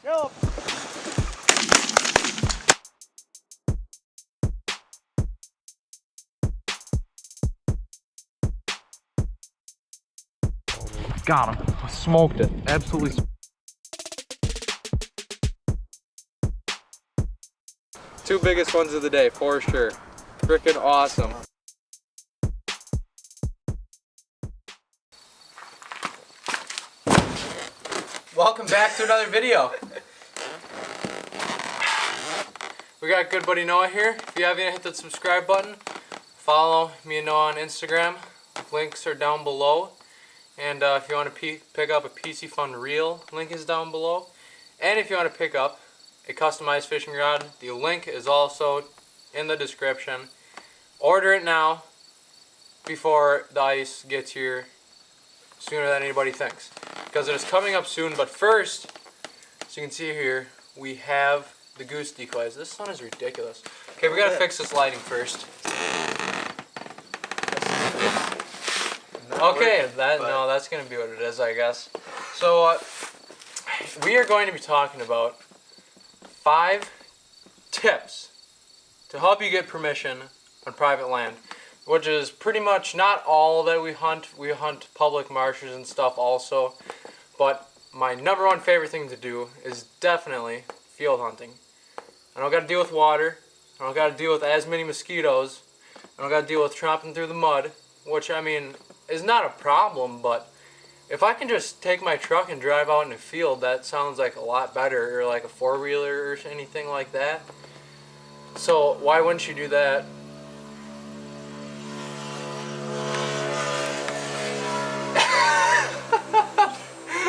Go! Got him. I smoked it. Absolutely. Two biggest ones of the day, for sure. Freaking awesome. Welcome back to another video. We got good buddy Noah here. If you haven't hit the subscribe button, follow me and Noah on Instagram. Links are down below. And if you want to pick up a PC Fun Reel, link is down below. And if you want to pick up a customized fishing rod, the link is also in the description. Order it now before the ice gets here sooner than anybody thinks, because it is coming up soon. But first, as you can see here, we have the goose decoys. This sun is ridiculous. Okay, we gotta fix this lighting first. Okay, that's gonna be what it is, I guess. So we are going to be talking about 5 tips to help you get permission on private land, which is pretty much not all that we hunt. We hunt public marshes and stuff also, but my #1 favorite thing to do is definitely field hunting. I don't got to deal with water. I don't got to deal with as many mosquitoes. I don't got to deal with tromping through the mud, which I mean is not a problem, but if I can just take my truck and drive out in the field, that sounds like a lot better, or like a 4-wheeler or anything like that. So why wouldn't you do that?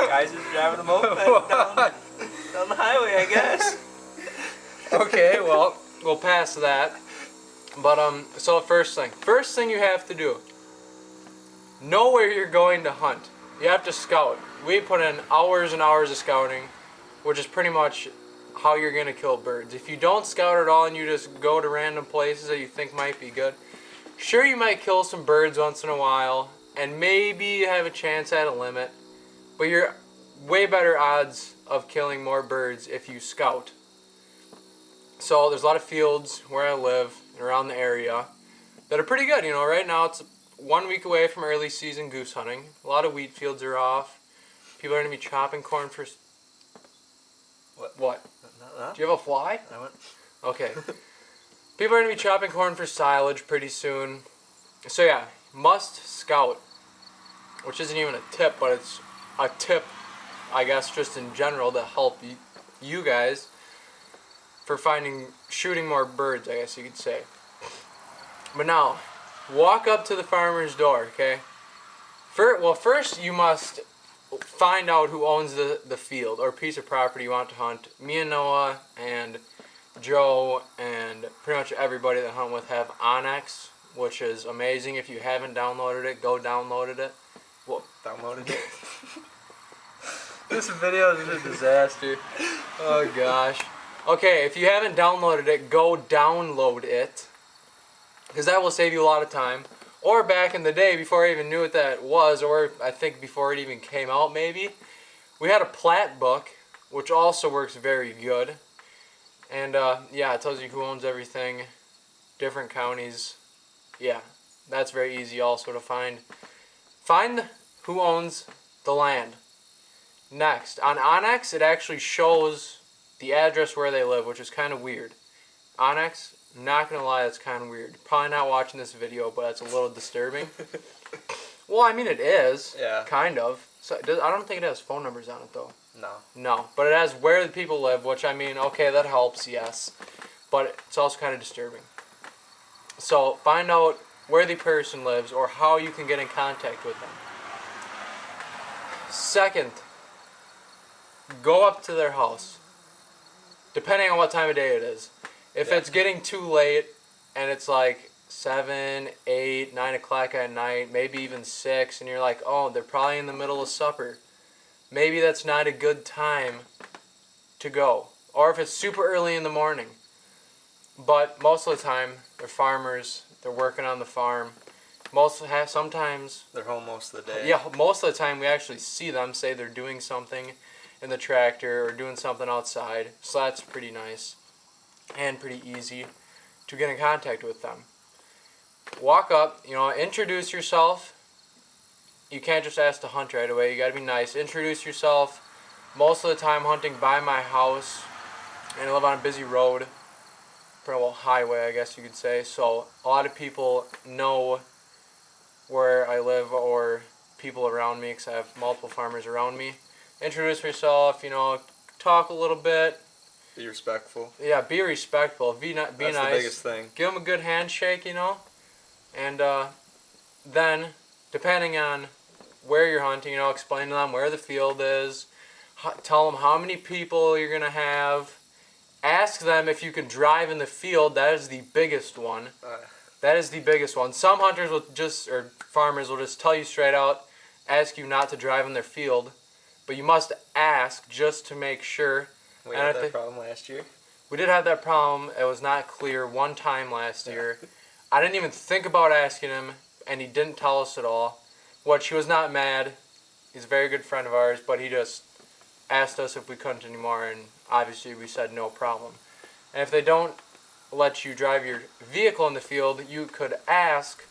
Guys just driving a moped down the highway, I guess. Okay, well, we'll pass that. But so first thing you have to do, know where you're going to hunt. You have to scout. We put in hours and hours of scouting, which is pretty much how you're gonna kill birds. If you don't scout at all and you just go to random places that you think might be good, sure, you might kill some birds once in a while, and maybe you have a chance at a limit, but you're way better odds of killing more birds if you scout. So there's a lot of fields where I live and around the area that are pretty good. You know, right now it's 1 week away from early season goose hunting. A lot of wheat fields are off. People are going to be chopping corn for... What? No. Do you have a fly? I went. Okay. People are going to be chopping corn for silage pretty soon. So yeah, must scout. Which isn't even a tip, but it's a tip, I guess, just in general to help you guys for shooting more birds, I guess you could say. But now, walk up to the farmer's door, okay? First you must find out who owns the field or piece of property you want to hunt. Me and Noah and Joe and pretty much everybody that I hunt with have Onyx, which is amazing. If you haven't downloaded it, go download it. Well, Downloaded it. this video is a disaster. Oh gosh. Okay, if you haven't downloaded it, go download it, because that will save you a lot of time. Or back in the day, before I even knew what that was, or I think before it even came out maybe, we had a plat book, which also works very good. And yeah, it tells you who owns everything, different counties. Yeah, that's very easy also to find. Find who owns the land. Next, on Onyx, it actually shows the address where they live, which is kind of weird. Onyx, not gonna lie, that's kind of weird. Probably not watching this video, but that's a little disturbing. Well, I mean, it is. Yeah. Kind of. So I don't think it has phone numbers on it though. No. No, but it has where the people live, which I mean, okay, that helps, yes, but it's also kind of disturbing. So find out where the person lives or how you can get in contact with them. Second, go up to their house, depending on what time of day it is. If it's getting too late and it's like 7, 8, 9 o'clock at night, maybe even 6, and you're like, oh, they're probably in the middle of supper, maybe that's not a good time to go. Or if it's super early in the morning. But most of the time, they're farmers, they're working on the farm. Sometimes They're home most of the day. yeah, most of the time we actually see them, say they're doing something, in the tractor or doing something outside. So that's pretty nice and pretty easy to get in contact with them. Walk up, introduce yourself. You can't just ask to hunt right away. You got to be nice. Introduce yourself. Most of the time hunting by my house, and I live on a busy road, well, highway I guess you could say. So a lot of people know where I live or people around me because I have multiple farmers around me. Introduce yourself, talk a little bit. Be respectful. Yeah, be respectful. Be nice. That's the biggest thing. Give them a good handshake, and then depending on where you're hunting, explain to them where the field is. Tell them how many people you're gonna have. Ask them if you can drive in the field. That is the biggest one. That is the biggest one. Some hunters or farmers will just tell you straight out, ask you not to drive in their field, but you must ask just to make sure. We had that problem last year. We did have that problem. It was not clear one time last year. I didn't even think about asking him, and he didn't tell us at all. He was not mad. He's a very good friend of ours, but he just asked us if we couldn't anymore, and obviously we said no problem. And if they don't let you drive your vehicle in the field, you could ask,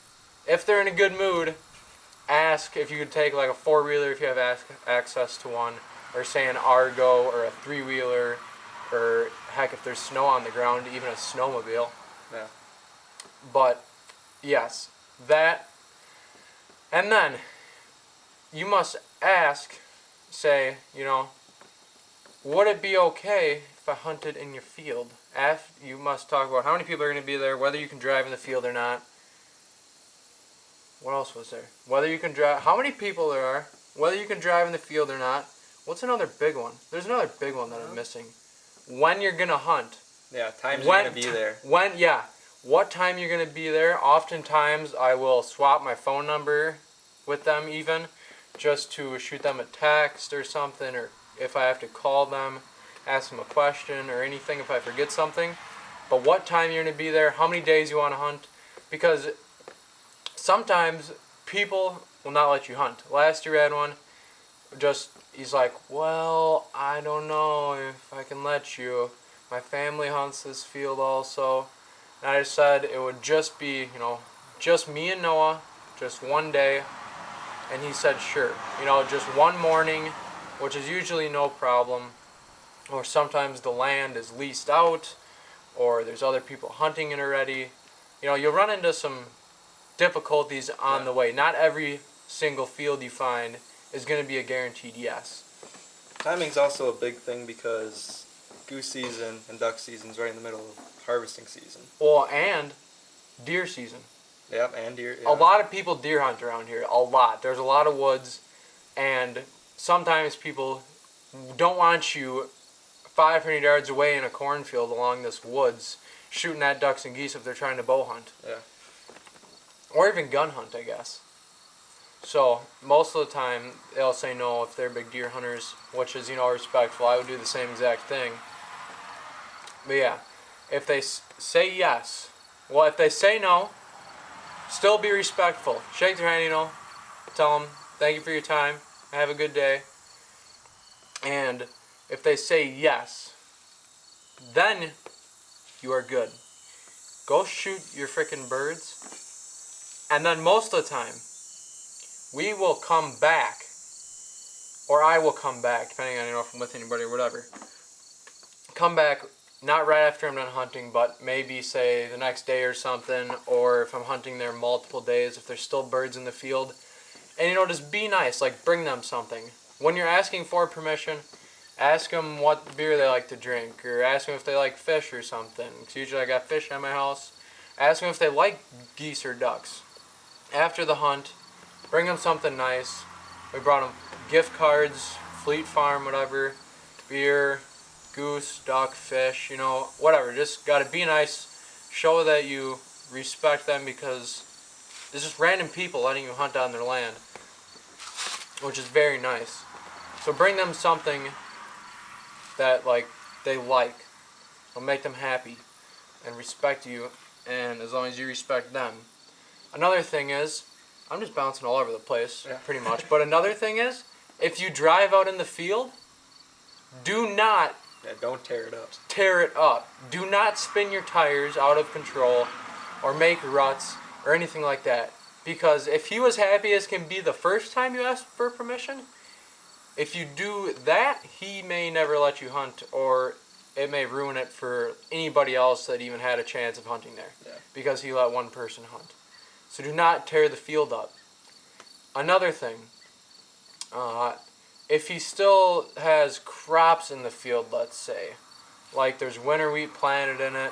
if they're in a good mood, ask if you could take like a four-wheeler if you have access to one, or say an Argo or a three-wheeler, or heck, if there's snow on the ground, even a snowmobile. Yeah. But yes, that, and then you must ask, say, would it be okay if I hunted in your field? You must talk about how many people are going to be there, whether you can drive in the field or not. What else was there? Whether you can drive, how many people there are, whether you can drive in the field or not. What's another big one? There's another big one that I'm missing. When you're going to hunt. Yeah, times you're going to be there. What time you're going to be there. Oftentimes I will swap my phone number with them even, just to shoot them a text or something, or if I have to call them, ask them a question or anything if I forget something. But what time you're going to be there, how many days you want to hunt, because sometimes people will not let you hunt. Last year I had one, he's like, well, I don't know if I can let you. My family hunts this field also. And I just said it would just be, just me and Noah, just one day. And he said sure. Just one morning, which is usually no problem. Or sometimes the land is leased out, or there's other people hunting it already. You'll run into some difficulties on the way. Not every single field you find is going to be a guaranteed yes. Timing's also a big thing because goose season and duck season's right in the middle of harvesting season. Well, and deer season. Yep, and deer. Yeah. A lot of people deer hunt around here. A lot. There's a lot of woods, and sometimes people don't want you 500 yards away in a cornfield along this woods shooting at ducks and geese if they're trying to bow hunt. Yeah. Or even gun hunt, I guess. So most of the time they'll say no if they're big deer hunters, which is respectful. I would do the same exact thing. But yeah, if they say yes, well, if they say no, still be respectful. Shake their hand, tell them thank you for your time, have a good day. And if they say yes, then you are good. Go shoot your frickin' birds, and then most of the time we will come back, or I will come back, depending on if I'm with anybody or whatever. Come back, not right after I'm done hunting, but maybe say the next day or something, or if I'm hunting there multiple days, if there's still birds in the field. And just be nice, like bring them something. When you're asking for permission, ask them what beer they like to drink, or ask them if they like fish or something. Because usually I got fish at my house. Ask them if they like geese or ducks. After the hunt, bring them something nice. We brought them gift cards, Fleet Farm, whatever, beer, goose, duck, fish, whatever. Just gotta be nice, show that you respect them, because it's just random people letting you hunt on their land, which is very nice. So bring them something that they like. It'll make them happy and respect you, and as long as you respect them. Another thing is, I'm just bouncing all over the place, pretty much. But another thing is, if you drive out in the field, do not Yeah, don't tear it up. tear it up. Do not spin your tires out of control or make ruts or anything like that. Because if he was happy as can be the first time you asked for permission, if you do that, he may never let you hunt, or it may ruin it for anybody else that even had a chance of hunting there. Yeah. Because he let one person hunt. So do not tear the field up. Another thing, if he still has crops in the field, let's say, like there's winter wheat planted in it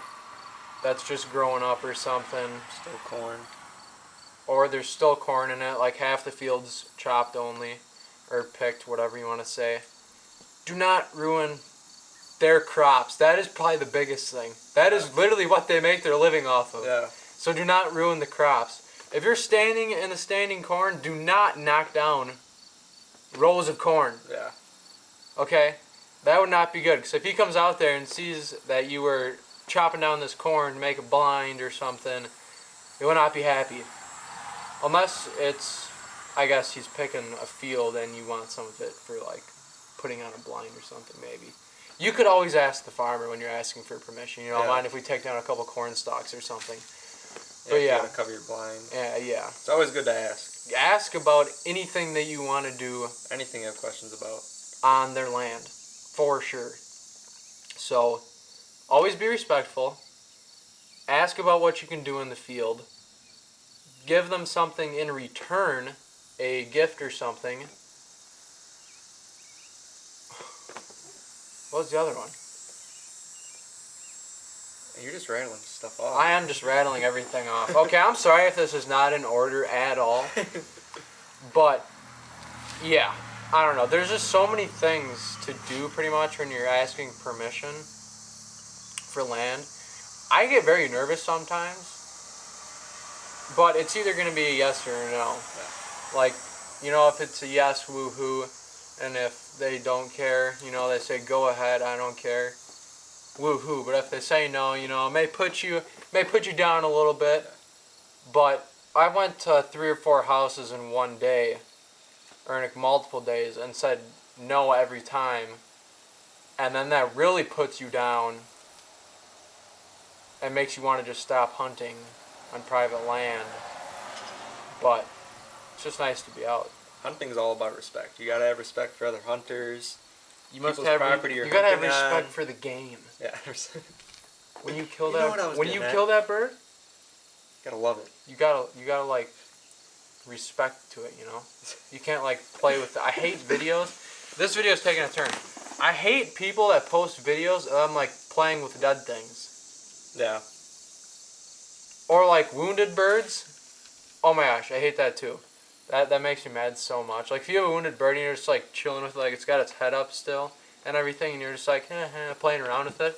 that's just growing up or something, Still corn. or there's still corn in it, like half the field's chopped only, or picked, whatever you want to say, do not ruin their crops. That is probably the biggest thing. That is literally what they make their living off of. Yeah. So do not ruin the crops. If you're standing in the standing corn, do not knock down rows of corn. Yeah. Okay? That would not be good. Because if he comes out there and sees that you were chopping down this corn to make a blind or something, he will not be happy. Unless it's, I guess he's picking a field and you want some of it for like putting on a blind or something maybe. You could always ask the farmer when you're asking for permission. You know, Yeah. mind if we take down a couple corn stalks or something. Yeah, But you yeah. gotta cover your blind. Yeah. It's always good to ask. Ask about anything that you want to do Anything you have questions about. on their land, for sure. So, always be respectful. Ask about what you can do in the field. Give them something in return, a gift or something. What was the other one? You're just rattling stuff off. I am just rattling everything off. Okay, I'm sorry if this is not in order at all. But, yeah, I don't know. There's just so many things to do pretty much when you're asking permission for land. I get very nervous sometimes. But it's either going to be a yes or a no. Yeah. Like, you know, if it's a yes, woohoo. And if they don't care, you know, they say go ahead, I don't care. Woohoo. But if they say no, you know, it may put you down a little bit. But I went to 3 or 4 houses in one day, or in multiple days, and said no every time. And then that really puts you down and makes you want to just stop hunting on private land. But it's just nice to be out. Hunting's all about respect. You gotta have respect for other hunters. You must People's have property you you're gotta have hunting respect on. for the game. Yeah. When you kill You know what I that was when getting you at. kill that bird, Gotta love it. you gotta like respect to it, you know? You can't like play with it. I hate videos. This video is taking a turn. I hate people that post videos of them like playing with dead things. Yeah. Or like wounded birds. Oh my gosh, I hate that too. That makes me mad so much. Like if you have a wounded bird and you're just like chilling with it, like it's got its head up still and everything, and you're just like playing around with it,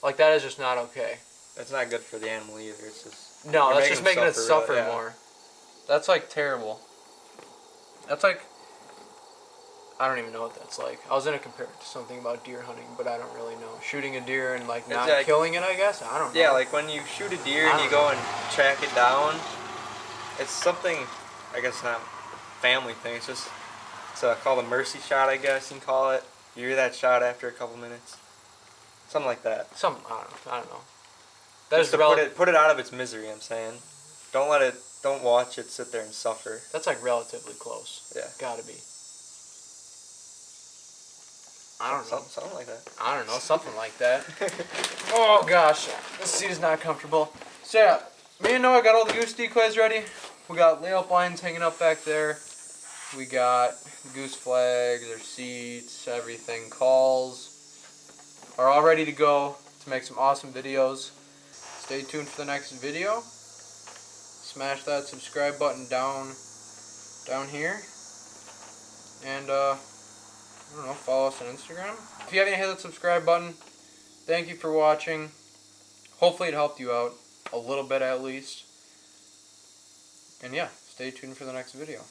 like that is just not okay. That's not good for the animal either. It's just No, you're that's just making it suffer yeah. more. That's like terrible. That's like, I don't even know what that's like. I was gonna compare it to something about deer hunting, but I don't really know. Shooting a deer and like not like, killing it, I guess. I don't know. Yeah, like when you shoot a deer and you go and track it down, it's something, I guess not a family thing. It's just called a mercy shot, I guess you can call it. You hear that shot after a couple minutes, something like that. I don't know. That Just is to put it out of its misery. I'm saying, don't watch it sit there and suffer. That's like relatively close. Yeah. Gotta be. I don't know. Something like that. I don't know, something like that. Oh gosh, this seat is not comfortable. So yeah, me and Noah got all the goose decoys ready. We got layout blinds hanging up back there. We got goose flags, their seats, everything. Calls are all ready to go to make some awesome videos. Stay tuned for the next video. Smash that subscribe button down here. And I don't know, follow us on Instagram. If you haven't hit that subscribe button, thank you for watching. Hopefully it helped you out a little bit at least. And yeah, stay tuned for the next video.